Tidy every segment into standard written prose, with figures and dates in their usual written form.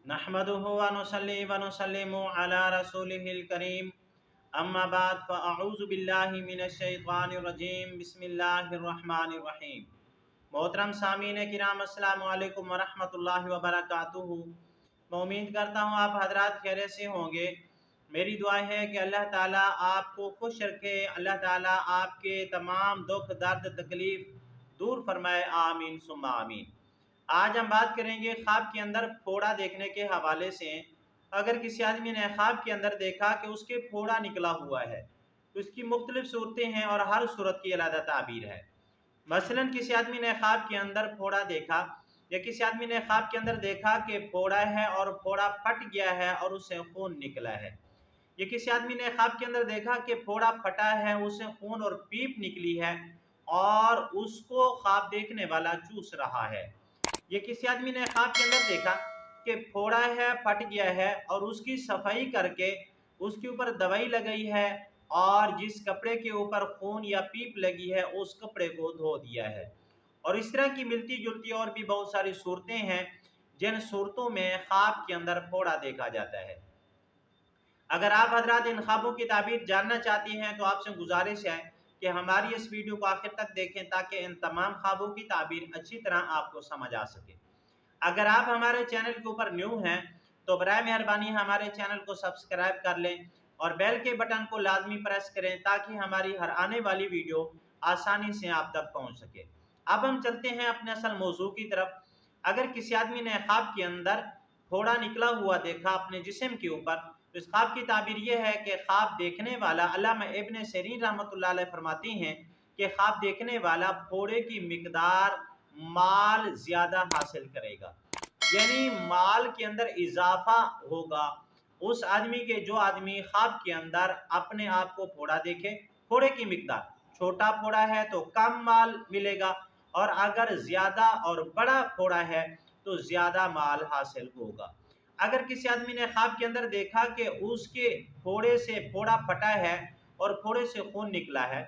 नहमदुहु व नुसल्ली व नुसल्लिमु अला रसूलिहिल करीम अम्मा बाद फ़अऊज़ु बिल्लाहि मिनश शैतानिर रजीम बिस्मिल्लाहिर रहमानिर रहीम। मोहतरम सामीन किराम अस्सलामु अलैकुम व रहमतुल्लाहि व बरकातुहू। मैं उम्मीद करता हूँ आप हजरात खैरियत से होंगे। मेरी दुआ है कि अल्लाह ताला आपको खुश रखे, अल्लाह ताला आपके तमाम दुख दर्द तकलीफ़ दूर फरमाए, आमीन सुम्मा आमीन। आज हम बात करेंगे ख्वाब के अंदर फोड़ा देखने के हवाले से। अगर किसी आदमी ने ख्वाब के अंदर देखा कि उसके फोड़ा निकला हुआ है तो इसकी मुख्तलिफ सूरतें हैं और हर सूरत की अलग ताबीर है। मसलन किसी आदमी ने ख्वाब के अंदर फोड़ा देखा या किसी आदमी ने ख्वाब के अंदर देखा कि फोड़ा है और फोड़ा फट गया है और उससे खून निकला है। ये किसी आदमी ने ख्वाब के अंदर देखा कि फोड़ा फटा है, उससे खून और पीप निकली है और उसको ख्वाब देखने वाला चूस रहा है। ये किसी आदमी ने ख्वाब के अंदर देखा कि फोड़ा है, फट गया है और उसकी सफाई करके उसके ऊपर दवाई लगाई है और जिस कपड़े के ऊपर खून या पीप लगी है उस कपड़े को धो दिया है। और इस तरह की मिलती जुलती और भी बहुत सारी सूरतें हैं जिन सूरतों में ख्वाब के अंदर फोड़ा देखा जाता है। अगर आप हजरात इन ख्वाबों की ताबीर जानना चाहती हैं तो आपसे गुजारिश है कि हमारी इस वीडियो को आखिर तक देखें ताकि इन तमाम ख्वाबों की ताबीर अच्छी तरह आपको समझ आ सके। अगर आप हमारे चैनल के ऊपर न्यू हैं तो बराए मेहरबानी हमारे चैनल को सब्सक्राइब कर लें और बेल के बटन को लाजमी प्रेस करें ताकि हमारी हर आने वाली वीडियो आसानी से आप तक पहुंच सके। अब हम चलते हैं अपने असल मौजू की तरफ। अगर किसी आदमी ने ख्वाब के अंदर फोड़ा निकला हुआ देखा अपने जिस्म के ऊपर तो इस ख्वाब की ताबीर यह है कि ख्वाब देखने वाला, अल्लामा इब्न सीरीन रहमतुल्लाह अलैह फरमाती हैं कि ख्वाब देखने वाला फोड़े की मिकदार माल ज़्यादा हासिल करेगा, यानी माल के अंदर इजाफा होगा। उस आदमी के जो आदमी ख्वाब के अंदर अपने आप को फोड़ा देखे, फोड़े की मिकदार छोटा फोड़ा है तो कम माल मिलेगा और अगर ज़्यादा और बड़ा फोड़ा है तो ज़्यादा माल हासिल होगा। अगर किसी आदमी ने ख्वाब के अंदर देखा कि उसके फोड़े से फोड़ा फटा है और फोड़े से खून निकला है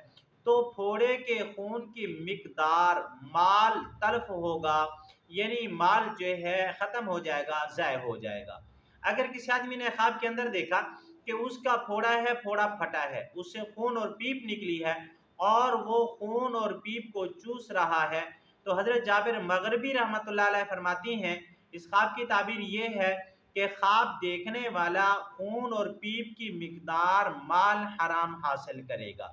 तो फोड़े के खून की मिकदार माल तल्फ होगा, यानी माल जो है ख़त्म हो जाएगा, ज़ाय हो जाएगा। अगर किसी आदमी ने ख्वाब के अंदर देखा कि उसका फोड़ा है, फोड़ा फटा है, उससे खून और पीप निकली है और वो खून और पीप को चूस रहा है तो हज़रत जाबिर मगरिबी रहमतुल्लाह अलैह फरमाती हैं इस ख्वाब की ताबीर ये है कि ख्वाब देखने वाला खून और पीप की मिकदार माल हराम हासिल करेगा।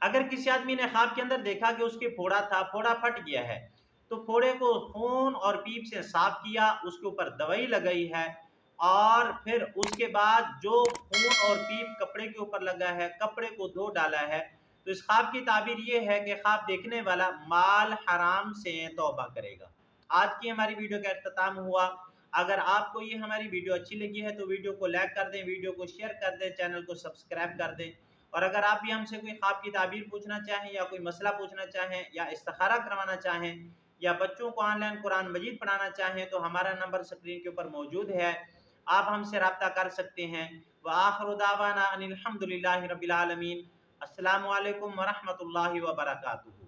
अगर किसी आदमी ने ख्वाब के अंदर देखा कि उसके फोड़ा था, फोड़ा फट गया है तो फोड़े को खून और पीप से साफ किया, उसके ऊपर दवाई लगाई है और फिर उसके बाद जो खून और पीप कपड़े के ऊपर लगा है कपड़े को धो डाला है। तो इस ख्वाब की ताबीर ये है कि ख्वाब देखने वाला माल हराम से तौबा करेगा। आज की हमारी वीडियो का अख्ताम हुआ। अगर आपको ये हमारी वीडियो अच्छी लगी है तो वीडियो को लाइक कर दें, वीडियो को शेयर कर दें, चैनल को सब्सक्राइब कर दें। और अगर आप भी हमसे कोई ख्वाब की ताबीर पूछना चाहें या कोई मसला पूछना चाहें या इस्तिखारा करवाना चाहें या बच्चों को ऑनलाइन कुरान मजीद पढ़ाना चाहें तो हमारा नंबर स्क्रीन के ऊपर मौजूद है, आप हमसे रब्ता कर सकते हैं। व आखिरु दावाना अनिल हम्दुलिल्लाहि रब्बिल आलमीन। अस्सलामु अलैकुम व रहमतुल्लाहि व बरकातुहू।